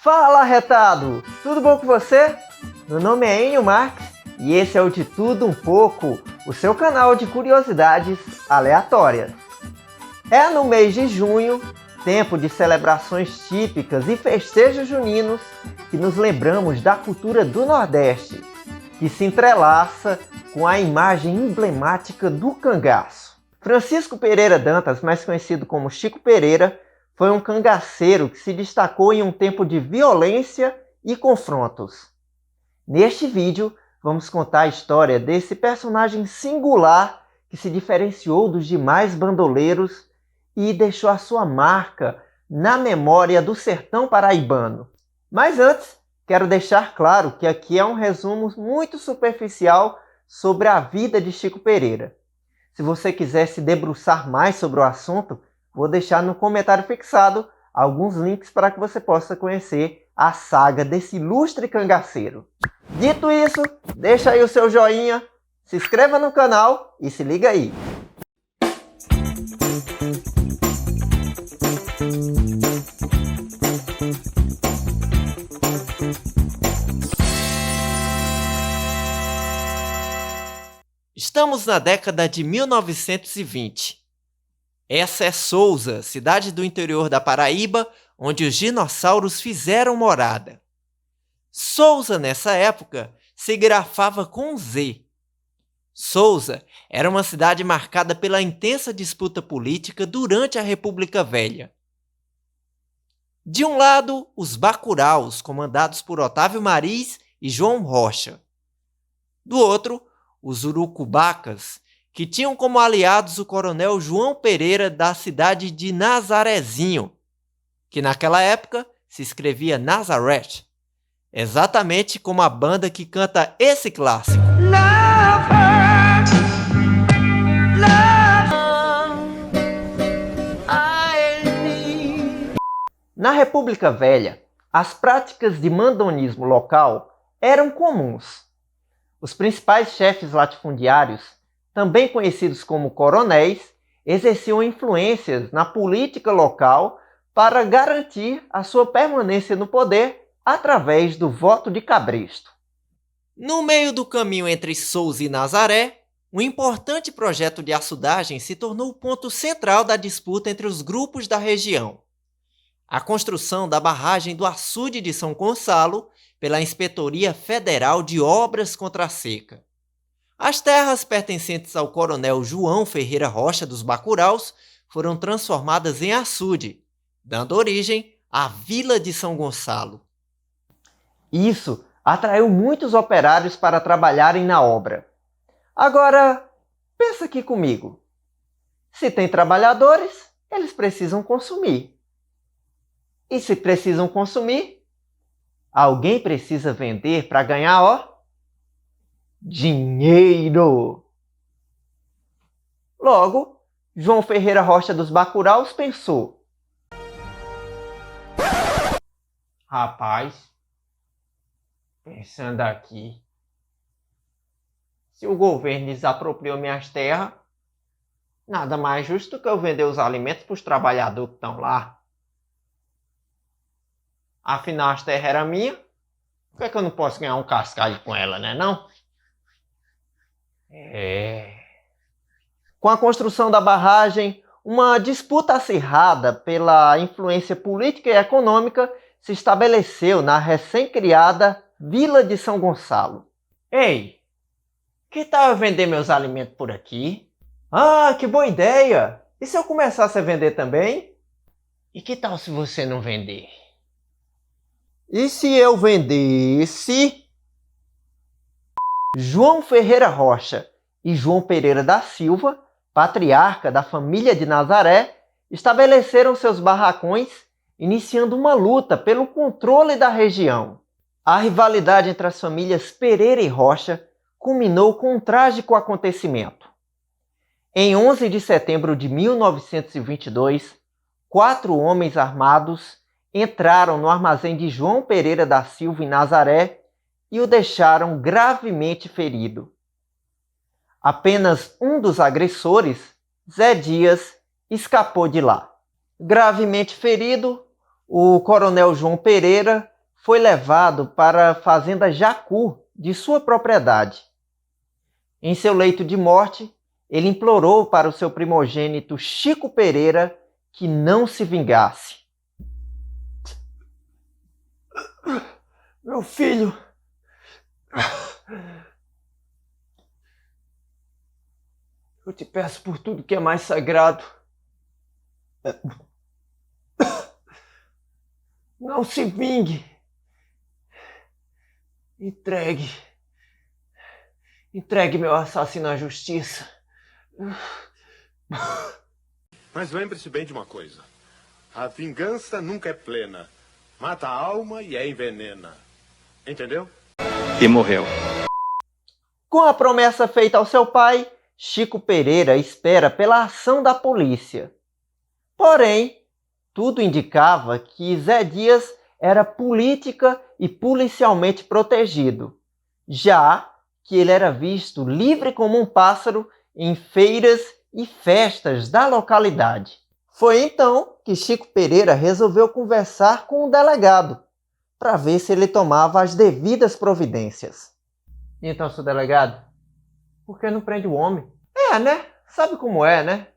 Fala, retado! Tudo bom com você? Meu nome é Enio Marques e esse é o De Tudo Um Pouco, o seu canal de curiosidades aleatórias. É no mês de junho, tempo de celebrações típicas e festejos juninos, que nos lembramos da cultura do Nordeste, que se entrelaça com a imagem emblemática do cangaço. Francisco Pereira Dantas, mais conhecido como Chico Pereira, foi um cangaceiro que se destacou em um tempo de violência e confrontos. Neste vídeo, vamos contar a história desse personagem singular que se diferenciou dos demais bandoleiros e deixou a sua marca na memória do sertão paraibano. Mas antes, quero deixar claro que aqui é um resumo muito superficial sobre a vida de Chico Pereira. Se você quiser se debruçar mais sobre o assunto, vou deixar no comentário fixado alguns links para que você possa conhecer a saga desse ilustre cangaceiro. Dito isso, deixa aí o seu joinha, se inscreva no canal e se liga aí. Estamos na década de 1920. Essa é Sousa, cidade do interior da Paraíba, onde os dinossauros fizeram morada. Sousa, nessa época, se grafava com Z. Sousa era uma cidade marcada pela intensa disputa política durante a República Velha. De um lado, os Bacuraus, comandados por Otávio Mariz e João Rocha. Do outro, os Urucubacas, que tinham como aliados o coronel João Pereira da cidade de Nazarezinho, que naquela época se escrevia Nazareth, exatamente como a banda que canta esse clássico. Na República Velha, as práticas de mandonismo local eram comuns. Os principais chefes latifundiários, também conhecidos como coronéis, exerciam influências na política local para garantir a sua permanência no poder através do voto de cabresto. No meio do caminho entre Sousa e Nazaré, um importante projeto de açudagem se tornou o ponto central da disputa entre os grupos da região. A construção da barragem do açude de São Gonçalo pela Inspetoria Federal de Obras contra a Seca. As terras pertencentes ao coronel João Ferreira Rocha dos Bacuraus foram transformadas em açude, dando origem à Vila de São Gonçalo. Isso atraiu muitos operários para trabalharem na obra. Agora, pensa aqui comigo. Se tem trabalhadores, eles precisam consumir. E se precisam consumir, alguém precisa vender para ganhar, dinheiro! Logo, João Ferreira Rocha dos Bacuraus pensou: rapaz, pensando aqui, se o governo desapropriou minhas terras, nada mais justo que eu vender os alimentos para os trabalhadores que estão lá. Afinal, as terras eram minhas, por que é que eu não posso ganhar um cascalho com ela, né não? Com a construção da barragem, uma disputa acirrada pela influência política e econômica se estabeleceu na recém-criada Vila de São Gonçalo. Ei, que tal eu vender meus alimentos por aqui? Ah, que boa ideia! E se eu começasse a vender também? E que tal se você não vender? E se eu vendesse? João Ferreira Rocha e João Pereira da Silva, patriarca da família de Nazaré, estabeleceram seus barracões, iniciando uma luta pelo controle da região. A rivalidade entre as famílias Pereira e Rocha culminou com um trágico acontecimento. Em 11 de setembro de 1922, 4 homens armados entraram no armazém de João Pereira da Silva em Nazaré e o deixaram gravemente ferido. Apenas um dos agressores, Zé Dias, escapou de lá. Gravemente ferido, o coronel João Pereira foi levado para a fazenda Jacu de sua propriedade. Em seu leito de morte, ele implorou para o seu primogênito Chico Pereira que não se vingasse. Meu filho, eu te peço por tudo que é mais sagrado. Não se vingue. Entregue meu assassino à justiça. Mas lembre-se bem de uma coisa. A vingança nunca é plena. Mata a alma e a envenena. Entendeu? E morreu. Com a promessa feita ao seu pai, Chico Pereira espera pela ação da polícia. Porém, tudo indicava que Zé Dias era política e policialmente protegido, já que ele era visto livre como um pássaro em feiras e festas da localidade. Foi então que Chico Pereira resolveu conversar com o delegado, para ver se ele tomava as devidas providências. Então, seu delegado, por que não prende o homem? Né? Sabe como é, né?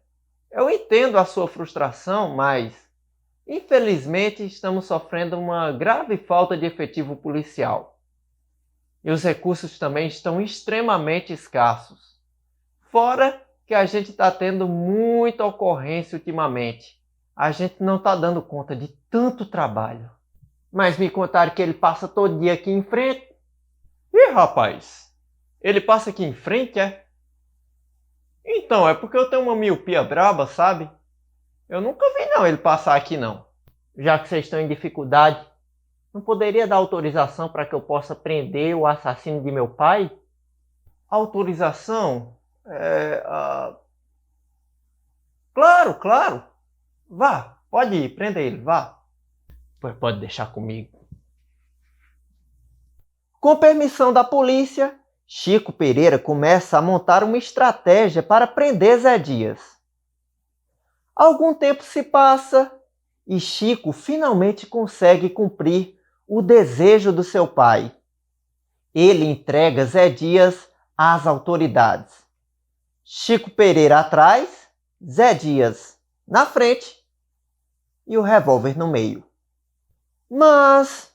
Eu entendo a sua frustração, mas infelizmente estamos sofrendo uma grave falta de efetivo policial. E os recursos também estão extremamente escassos. Fora que a gente está tendo muita ocorrência ultimamente. A gente não está dando conta de tanto trabalho. Mas me contaram que ele passa todo dia aqui em frente. Ih, rapaz, ele passa aqui em frente, é? Então, é porque eu tenho uma miopia braba, sabe? Eu nunca vi não ele passar aqui não. Já que vocês estão em dificuldade, não poderia dar autorização para que eu possa prender o assassino de meu pai? Autorização? Claro. Vá, pode ir, prenda ele, vá. Pode deixar comigo. Com permissão da polícia, Chico Pereira começa a montar uma estratégia para prender Zé Dias. Algum tempo se passa e Chico finalmente consegue cumprir o desejo do seu pai. Ele entrega Zé Dias às autoridades. Chico Pereira atrás, Zé Dias na frente e o revólver no meio. Mas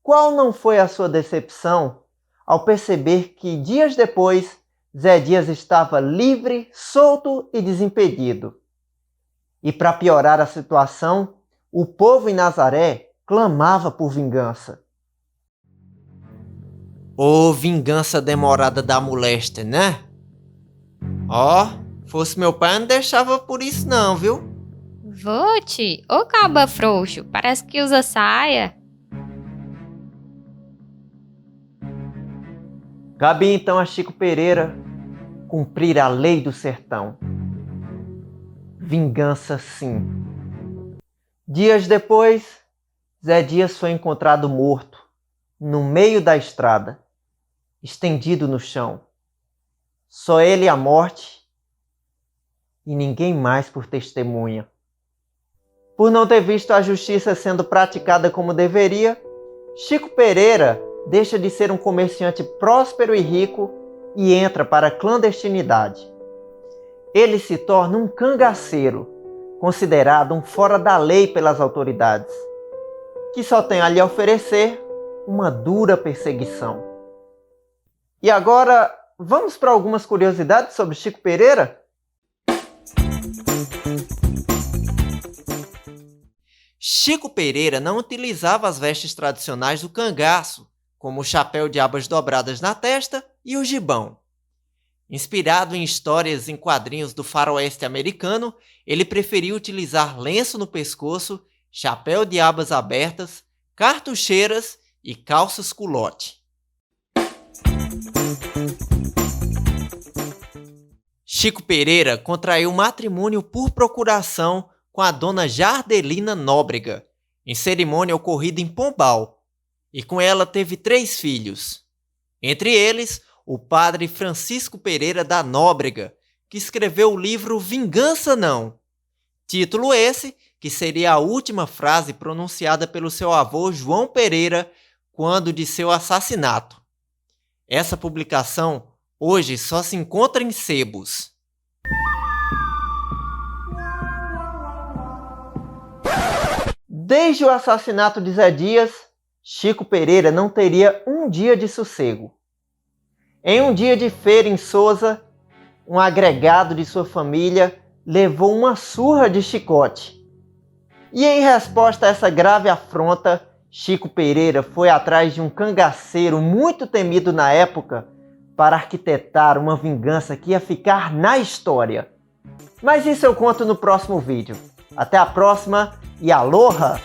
qual não foi a sua decepção ao perceber que dias depois Zé Dias estava livre, solto e desimpedido? E para piorar a situação, o povo em Nazaré clamava por vingança. Ô, vingança demorada da moléstia, né? Fosse meu pai, não deixava por isso não, viu? Vote, ô caba frouxo, parece que usa saia. Cabe então a Chico Pereira cumprir a lei do sertão. Vingança sim. Dias depois, Zé Dias foi encontrado morto, no meio da estrada, estendido no chão. Só ele e a morte, e ninguém mais por testemunha. Por não ter visto a justiça sendo praticada como deveria, Chico Pereira deixa de ser um comerciante próspero e rico e entra para a clandestinidade. Ele se torna um cangaceiro, considerado um fora da lei pelas autoridades, que só tem a lhe oferecer uma dura perseguição. E agora, vamos para algumas curiosidades sobre Chico Pereira? Chico Pereira não utilizava as vestes tradicionais do cangaço, como o chapéu de abas dobradas na testa e o gibão. Inspirado em histórias em quadrinhos do faroeste americano, ele preferiu utilizar lenço no pescoço, chapéu de abas abertas, cartucheiras e calças culotte. Chico Pereira contraiu matrimônio por procuração com a dona Jardelina Nóbrega, em cerimônia ocorrida em Pombal, e com ela teve 3 filhos. Entre eles, o padre Francisco Pereira da Nóbrega, que escreveu o livro Vingança Não, título esse que seria a última frase pronunciada pelo seu avô João Pereira quando de seu assassinato. Essa publicação hoje só se encontra em sebos. Desde o assassinato de Zé Dias, Chico Pereira não teria um dia de sossego. Em um dia de feira em Sousa, um agregado de sua família levou uma surra de chicote. E em resposta a essa grave afronta, Chico Pereira foi atrás de um cangaceiro muito temido na época para arquitetar uma vingança que ia ficar na história. Mas isso eu conto no próximo vídeo. Até a próxima e aloha!